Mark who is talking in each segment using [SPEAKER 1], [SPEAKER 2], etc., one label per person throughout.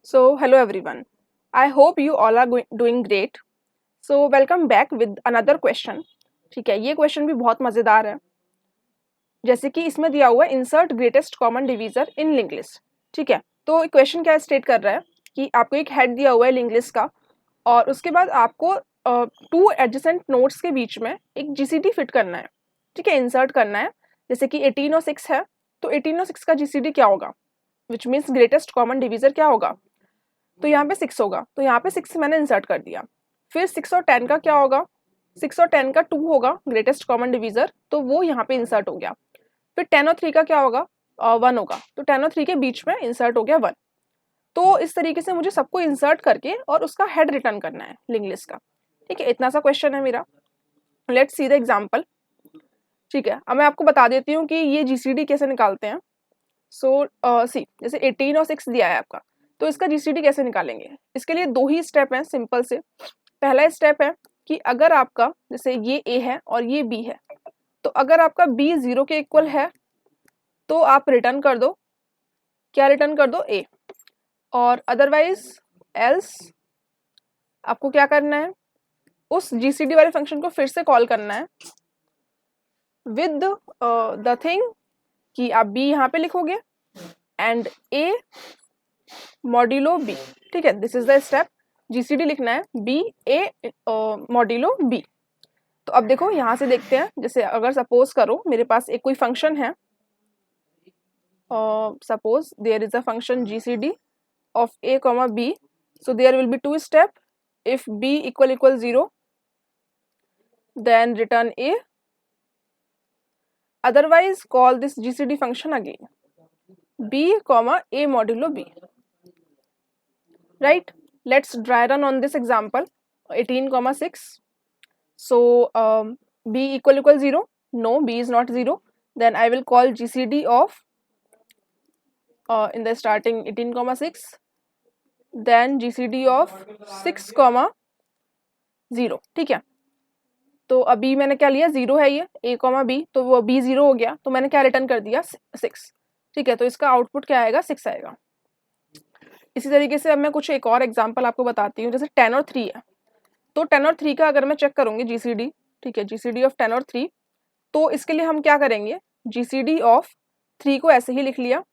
[SPEAKER 1] So, hello everyone. I hope you all are doing great. So, welcome back with another question. ठीक है, ये question भी बहुत मज़ेदार है. जैसे कि इसमें दिया हुआ है इंसर्ट ग्रेटेस्ट कॉमन डिवीजर इन लिंक लिस्ट. ठीक है, तो क्वेश्चन क्या स्टेट कर रहा है कि आपको एक हेड दिया हुआ है लिंक लिस्ट का और उसके बाद आपको टू एडजेसेंट नोड्स के बीच में एक जीसीडी फिट करना है. ठीक है, इंसर्ट करना है. जैसे कि 18 और 6 है, तो 18 और 6 का जीसीडी क्या होगा, which means greatest common divisor क्या होगा. तो यहाँ पे 6 होगा, तो यहाँ पे 6 मैंने इंसर्ट कर दिया. फिर 6 और 10 का क्या होगा, 6 और 10 का 2 होगा ग्रेटेस्ट कॉमन डिवीजर, तो वो यहाँ पे इंसर्ट हो गया. फिर 10 और 3 का क्या होगा, 1 होगा, तो 10 और 3 के बीच में इंसर्ट हो गया 1. तो इस तरीके से मुझे सबको इंसर्ट करके और उसका हेड रिटर्न करना है लिंक लिस्ट का. ठीक है, इतना सा क्वेश्चन है मेरा. Let's see the example. ठीक है, अब मैं आपको बता देती हूँ कि ये जीसीडी कैसे निकालते हैं. सो सी, जैसे 18 और 6 दिया है आपका, तो इसका जीसीडी कैसे निकालेंगे. इसके लिए दो ही स्टेप हैं सिंपल से. पहला स्टेप है कि अगर आपका जैसे ये ए है और ये बी है, तो अगर आपका बी 0 के इक्वल है तो आप रिटर्न कर दो, क्या रिटर्न कर दो, ए. और अदरवाइज एल्स आपको क्या करना है, उस जीसीडी वाले फंक्शन को फिर से कॉल करना है विद द थिंग कि आप बी यहाँ पे लिखोगे एंड ए मॉड्यूलो बी. ठीक है, this is the step. GCD लिखना है बी ए मॉड्यूलो बी. तो अब देखो यहाँ से देखते हैं, जैसे अगर सपोज करो मेरे पास एक कोई फंक्शन है, suppose there is a function GCD of A comma B. So there will be two step. If B equal 0 then return a, otherwise call this gcd function again b comma a modulo b. Right, let's dry run on this example 18 comma 6. So b equal 0, no, b is not 0. Then I will call gcd of in the starting 18 comma 6, then gcd of 6 comma 0. ठीक है, तो अभी मैंने क्या लिया, 0 है ये a comma b, तो वो b 0 हो गया, तो मैंने क्या रिटर्न कर दिया, 6. ठीक है, तो इसका आउटपुट क्या आएगा, 6 आएगा. इसी तरीके से अब मैं कुछ एक और एग्जांपल आपको बताती हूँ. जैसे 10 और 3 है, तो 10 और 3 का अगर मैं चेक करूँगी जीसीडी, ठीक है, जीसीडी ऑफ 10 और 3, तो इसके लिए हम क्या करेंगे, जीसीडी ऑफ 3 को ऐसे ही लिख लिया.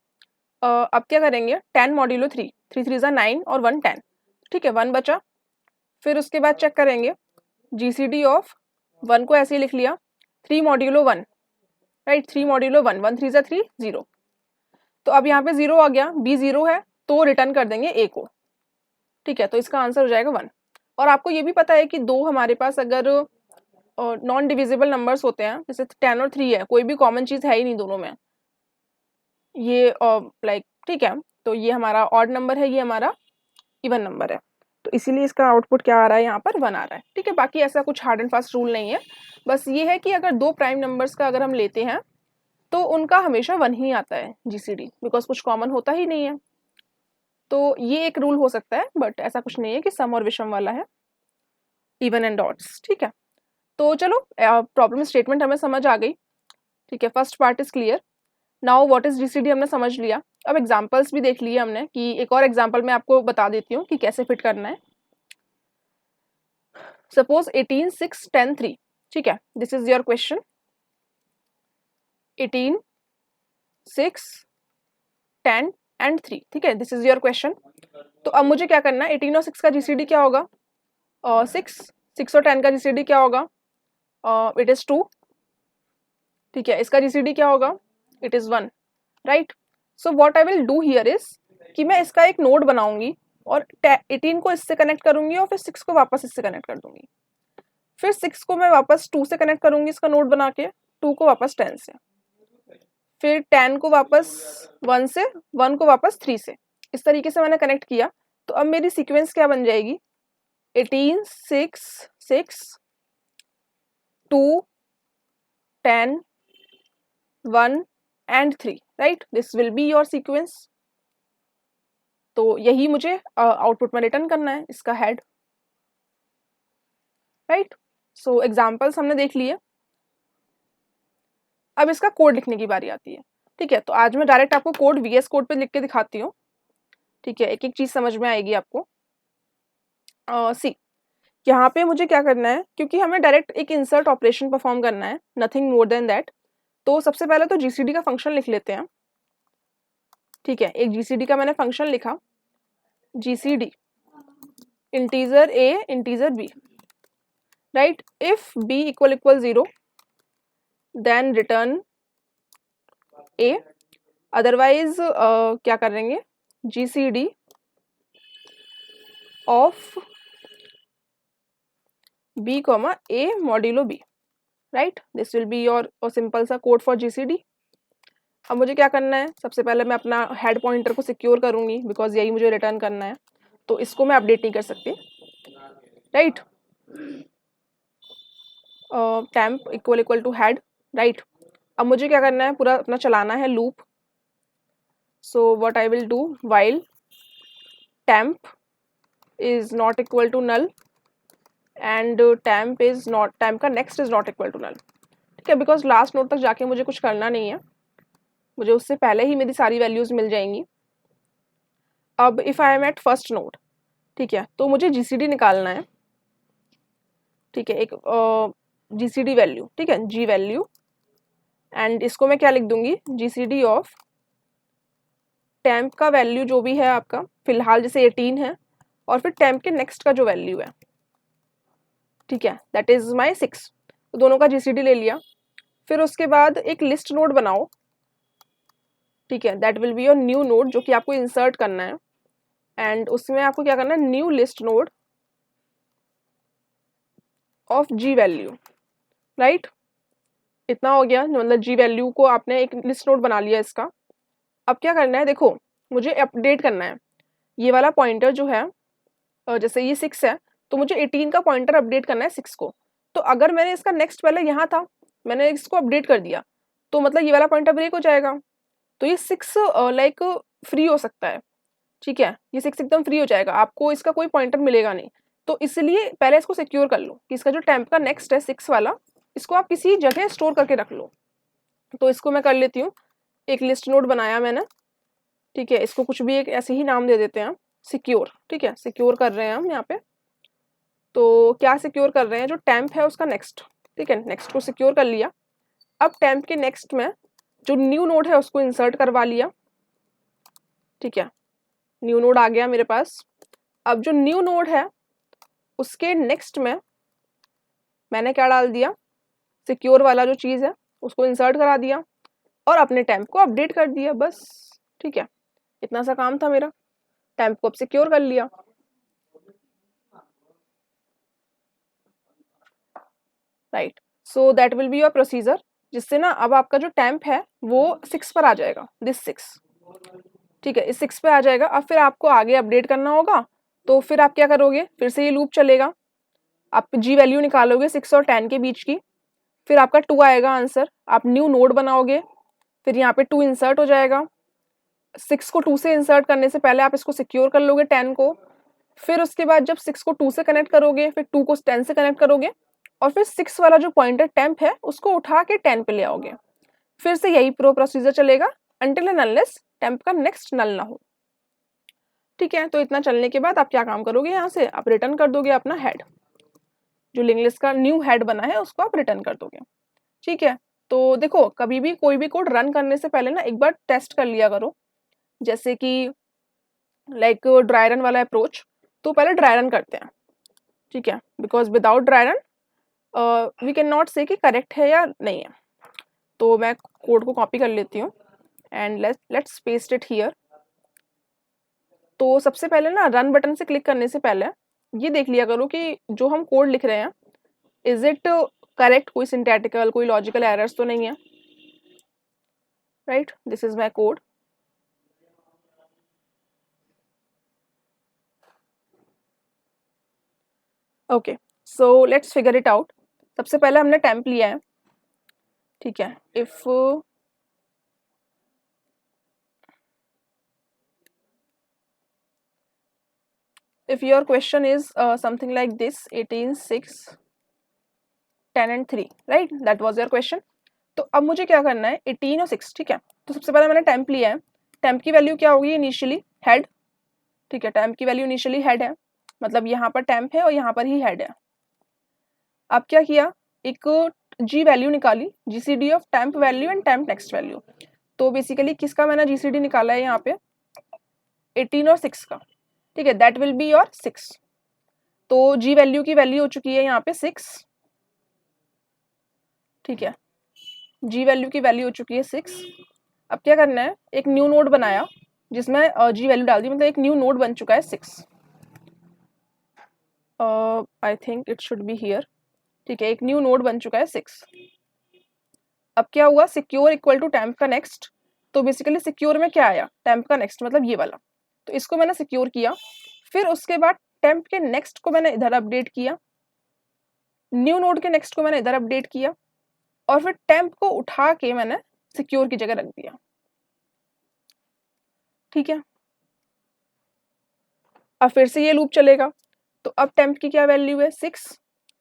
[SPEAKER 1] अब क्या करेंगे, 10 मॉड्यूलो 3, 3 3 ज़ा 9 और 1 10. ठीक है, 1 बचा. फिर उसके बाद चेक करेंगे जीसीडी ऑफ 1 को ऐसे ही लिख लिया, 3 मॉड्यूलो 1, राइट, 3 मॉड्यूलो 1, 1 3 ज़ा 3 0. तो अब यहाँ पे 0 आ गया, बी 0 है, तो रिटर्न कर देंगे ए को. ठीक है, तो इसका आंसर हो जाएगा 1. और आपको ये भी पता है कि दो हमारे पास अगर नॉन डिविजिबल नंबर्स होते हैं, जैसे 10 और 3 है, कोई भी कॉमन चीज़ है ही नहीं दोनों में, ये लाइक, ठीक है, तो ये हमारा ऑड नंबर है, ये हमारा इवन नंबर है, तो इसीलिए इसका आउटपुट क्या आ रहा है, यहाँ पर 1 आ रहा है. ठीक है, बाकी ऐसा कुछ हार्ड एंड फास्ट रूल नहीं है. बस ये है कि अगर दो प्राइम नंबर्स का अगर हम लेते हैं तो उनका हमेशा 1 ही आता है जीसीडी, बिकॉज कुछ कॉमन होता ही नहीं है. तो ये एक रूल हो सकता है, बट ऐसा कुछ नहीं है कि सम और विषम वाला है, इवन एंड डॉट्स. ठीक है, तो चलो प्रॉब्लम स्टेटमेंट हमें समझ आ गई. ठीक है, first part is clear. Now what is GCD हमने समझ लिया. अब एग्जांपल्स भी देख लिए हमने, कि एक और एग्जांपल मैं आपको बता देती हूँ कि कैसे फिट करना है. सपोज 18 6 10 3. ठीक है, this is your question. 18 6 10 and 3. ठीक है, दिस इज योर क्वेश्चन. तो अब मुझे क्या करना है, 18 और 6 का जीसीडी क्या होगा, 6 6 और 10 का जीसीडी क्या होगा, इट इज 2. ठीक है, इसका जीसीडी क्या होगा, it is 1. Right, so what I will do here is कि मैं इसका एक नोड बनाऊंगी और 18 को इससे कनेक्ट करूंगी और फिर 6 को वापस इससे कनेक्ट कर दूंगी. फिर 6 को मैं वापस 2 से कनेक्ट करूंगी इसका नोड बना के, 2 को वापस 10 से, फिर 10 को वापस 1 से, 1 को वापस 3 से. इस तरीके से मैंने कनेक्ट किया. तो अब मेरी सीक्वेंस क्या बन जाएगी, 18 6 6 2 10 1 and 3. Right, this will be your sequence. तो यही मुझे आउटपुट में रिटर्न करना है, इसका हेड. राइट, सो एग्जाम्पल्स हमने देख लिए. अब इसका कोड लिखने की बारी आती है. ठीक है, तो आज मैं डायरेक्ट आपको कोड वीएस कोड पे लिख के दिखाती हूँ. ठीक है, एक एक चीज़ समझ में आएगी आपको। सी, यहाँ पे मुझे क्या करना है, क्योंकि हमें डायरेक्ट एक इंसर्ट ऑपरेशन परफॉर्म करना है, नथिंग मोर देन दैट। तो सबसे पहले तो जीसीडी का फंक्शन लिख लेते हैं। ठीक है, एक जीसीडी का मैंने फंक्शन लिखा, GCD integer A integer B, right. If B equal equal 0 then return A, otherwise क्या करेंगे, GCD of B comma A modulo B, right. This will be your simple सा कोड फॉर जीसीडी। अब मुझे क्या करना है, सबसे पहले मैं अपना हेड पॉइंटर को सिक्योर करूंगी, बिकॉज यही मुझे रिटर्न करना है, तो इसको मैं अपडेट नहीं कर सकती, right. Temp equal equal to head, right. अब मुझे क्या करना है, पूरा अपना चलाना है loop. So what I will do, while temp is not equal to null and temp is not, temp का next is not equal to null. ठीक है, बिकॉज लास्ट नोड तक जाके मुझे कुछ करना नहीं है, मुझे उससे पहले ही मेरी सारी वैल्यूज मिल जाएंगी। अब if I am at first node, ठीक है, तो मुझे जीसीडी निकालना है। ठीक है, एक जीसीडी वैल्यू, ठीक है, जी वैल्यू, एंड इसको मैं क्या लिख दूंगी, जीसीडी ऑफ टेम्प का वैल्यू जो भी है आपका फिलहाल, जैसे 18 है, और फिर टेम्प के नेक्स्ट का जो वैल्यू है, ठीक है, दैट इज माई 6। तो दोनों का जीसीडी ले लिया। फिर उसके बाद एक लिस्ट नोड बनाओ, ठीक है, that will be your new node, जो कि आपको इंसर्ट करना है, एंड उसमें आपको क्या करना है, new list node of G value, right. इतना हो गया, मतलब जी वैल्यू को आपने एक लिस्ट नोड बना लिया इसका। अब क्या करना है, देखो मुझे अपडेट करना है ये वाला पॉइंटर जो है, जैसे ये 6 है, तो मुझे 18 का पॉइंटर अपडेट करना है 6 को। तो अगर मैंने इसका नेक्स्ट पहले यहाँ था, मैंने इसको अपडेट कर दिया, तो मतलब ये वाला पॉइंटर ब्रेक हो जाएगा, तो ये 6 लाइक फ्री हो सकता है। ठीक है, ये 6 एकदम फ्री हो जाएगा, आपको इसका कोई पॉइंटर मिलेगा नहीं। तो इसलिए पहले इसको सिक्योर कर लो कि इसका जो टेम्प का नेक्स्ट है 6 वाला, इसको आप किसी जगह स्टोर करके रख लो। तो इसको मैं कर लेती हूँ, एक लिस्ट नोड बनाया मैंने, ठीक है, इसको कुछ भी एक ऐसे ही नाम दे देते हैं, सिक्योर। ठीक है, सिक्योर कर रहे हैं हम यहाँ पे। तो क्या सिक्योर कर रहे हैं, जो टेम्प है उसका नेक्स्ट, ठीक है, नेक्स्ट को सिक्योर कर लिया। अब टेम्प के नेक्स्ट में जो न्यू नोड है उसको इंसर्ट करवा लिया। ठीक है, न्यू नोड आ गया मेरे पास। अब जो न्यू नोड है उसके नेक्स्ट में मैंने क्या डाल दिया, सिक्योर वाला जो चीज़ है उसको इंसर्ट करा दिया और अपने टेम्प को अपडेट कर दिया, बस। ठीक है, इतना सा काम था मेरा, टेम्प को अब सिक्योर कर लिया। Right, so that will be your procedure, जिससे ना अब आपका जो टेम्प है वो 6 पर आ जाएगा, दिस 6। ठीक है, इस 6 पे आ जाएगा। अब फिर आपको आगे अपडेट करना होगा, तो फिर आप क्या करोगे, फिर से ये लूप चलेगा, आप जी वैल्यू निकालोगे 6 और 10 के बीच की, फिर आपका 2 आएगा आंसर, आप न्यू नोड बनाओगे, फिर यहाँ पे 2 इंसर्ट हो जाएगा। 6 को 2 से इंसर्ट करने से पहले आप इसको सिक्योर कर लोगे 10 को, फिर उसके बाद जब 6 को 2 से कनेक्ट करोगे, फिर 2 को 10 से कनेक्ट करोगे, और फिर 6 वाला जो पॉइंटर टेम्प है उसको उठा के 10 पे ले आओगे। फिर से यही प्रोसीजर चलेगा अनटिल एंड अनलेस टेम्प का नेक्स्ट नल ना हो। ठीक है, तो इतना चलने के बाद आप क्या काम करोगे, यहाँ से आप रिटर्न कर दोगे अपना हेड, जो लिंक लिस्ट का न्यू हेड बना है उसको आप रिटर्न कर दोगे। ठीक है, तो देखो कभी भी कोई भी कोड रन करने से पहले ना एक बार टेस्ट कर लिया करो, जैसे कि लाइक ड्राई रन वाला अप्रोच, तो पहले ड्राई रन करते हैं। ठीक है, because without dry run we can not say कि करेक्ट है या नहीं है। तो मैं कोड को कॉपी कर लेती हूँ and let's paste it here. तो सबसे पहले ना रन बटन से क्लिक करने से पहले ये देख लिया करो कि जो हम कोड लिख रहे हैं इज इट करेक्ट, कोई सिंटैटिकल कोई लॉजिकल एरर्स तो नहीं है। Right, this is my code. Okay, so let's figure it out. सबसे पहले हमने टेम्प लिया है। ठीक है, if your question is something like this 18 6 10 and 3, right, that was your question। तो अब मुझे क्या करना है, 18 और 6। ठीक है, तो सबसे पहले मैंने टेम्प लिया है, टेम्प की वैल्यू क्या होगी इनिशियली, हेड, ठीक है, टेम्प की वैल्यू इनिशियली हेड है, मतलब यहाँ पर टेम्प है और यहाँ पर ही हेड है। अब क्या किया, एक जी वैल्यू निकाली, GCD of temp value and temp next value. तो बेसिकली किसका मैंने जीसीडी निकाला है यहाँ पे, 18 और 6 का, ठीक है, दैट विल बी योर 6। तो जी वैल्यू की वैल्यू हो चुकी है यहाँ पे 6, ठीक है, जी वैल्यू की वैल्यू हो चुकी है 6। अब क्या करना है, एक न्यू नोड बनाया जिसमें जी वैल्यू डाल दी, मतलब एक न्यू नोड बन चुका है 6। I think it should be here, ठीक है, एक न्यू नोड बन चुका है 6। अब क्या हुआ, सिक्योर इक्वल टू टेम्प का नेक्स्ट, तो बेसिकली सिक्योर में क्या आया, टेम्प का नेक्स्ट मतलब ये वाला, तो इसको मैंने सिक्योर किया। फिर उसके बाद टेम्प के नेक्स्ट को मैंने इधर अपडेट किया, न्यू नोड के नेक्स्ट को मैंने इधर अपडेट किया, और फिर टेम्प को उठा के मैंने सिक्योर की जगह रख दिया, ठीक है। अब फिर से ये लूप चलेगा, तो अब टेम्प की क्या वैल्यू है 6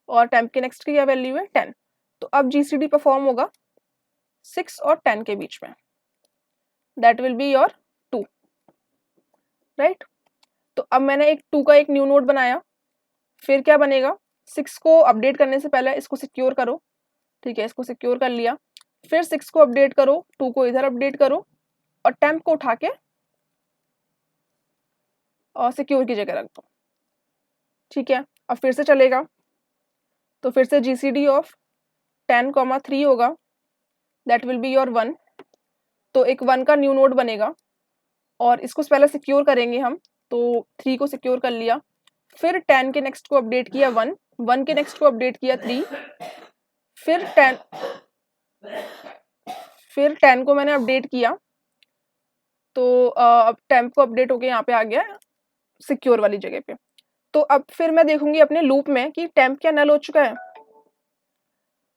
[SPEAKER 1] और टेम्प के नेक्स्ट की क्या वैल्यू है 10, तो अब जीसीडी परफॉर्म होगा 6 और 10 के बीच में, that will be your 2, right. तो अब मैंने एक 2 का एक न्यू नोड बनाया, फिर क्या बनेगा, 6 को अपडेट करने से पहले इसको सिक्योर करो, ठीक है, इसको सिक्योर कर लिया, फिर 6 को अपडेट करो, 2 को इधर अपडेट करो और टेम्प को उठा के और सिक्योर की जगह रख दो, ठीक है। अब फिर से चलेगा, तो फिर से जीसीडी ऑफ 10, 3 होगा, दैट विल बी योर 1। तो एक 1 का न्यू नोड बनेगा और इसको पहले सिक्योर करेंगे हम, तो 3 को सिक्योर कर लिया, फिर 10 के नेक्स्ट को अपडेट किया 1, 1 के नेक्स्ट को अपडेट किया 3, फिर 10 को मैंने अपडेट किया, तो अब टेम्प को अपडेट होके यहाँ पे आ गया सिक्योर वाली जगह पे। तो अब फिर मैं देखूंगी अपने लूप में कि टेम्प क्या नल हो चुका है,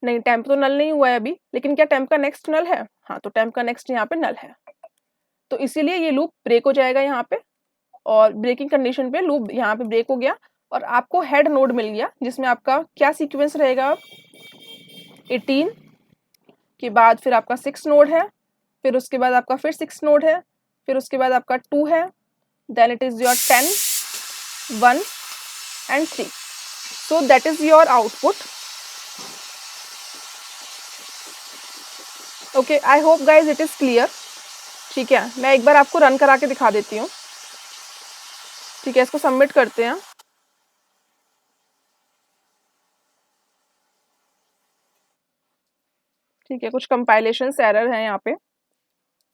[SPEAKER 1] नहीं टेम्प तो नल नहीं हुआ है अभी, लेकिन क्या टेम्प का नेक्स्ट नल है, हाँ, तो टेम्प का नेक्स्ट यहाँ पे नल है, तो इसीलिए ये लूप ब्रेक हो जाएगा यहाँ पे, और ब्रेकिंग कंडीशन पे लूप यहाँ पे ब्रेक हो गया और आपको हेड नोड मिल गया जिसमें आपका क्या सीक्वेंस रहेगा, अब 18 के बाद फिर आपका 6 नोड है, फिर उसके बाद आपका फिर 6 नोड है, फिर उसके बाद आपका 2 है, then it is your 10, 1 and 3, so that is your output। okay, I hope guys it is clear, ठीक है, मैं एक बार आपको रन करा के दिखा देती हूँ, ठीक है, इसको सबमिट करते हैं। ठीक है, कुछ कंपाइलेशन एरर है यहाँ पे,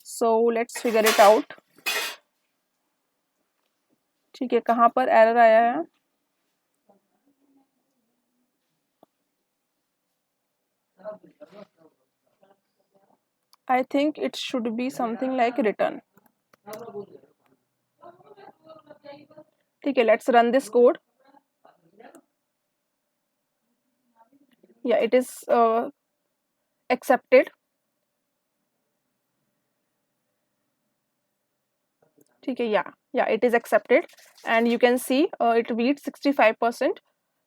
[SPEAKER 1] so let's figure it out. ठीक है, कहाँ पर एरर आया है, I think it should be something like return। ठीक है, let's run this code। Yeah, it is accepted। ठीक है, yeah, it is accepted and you can see it beats 65%।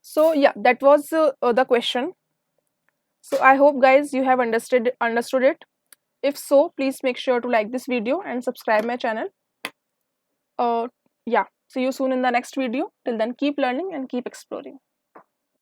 [SPEAKER 1] so yeah, that was the question। so I hope guys you have understood it। if so, please make sure to like this video and subscribe my channel। yeah, see you soon in the next video, till then keep learning and keep exploring।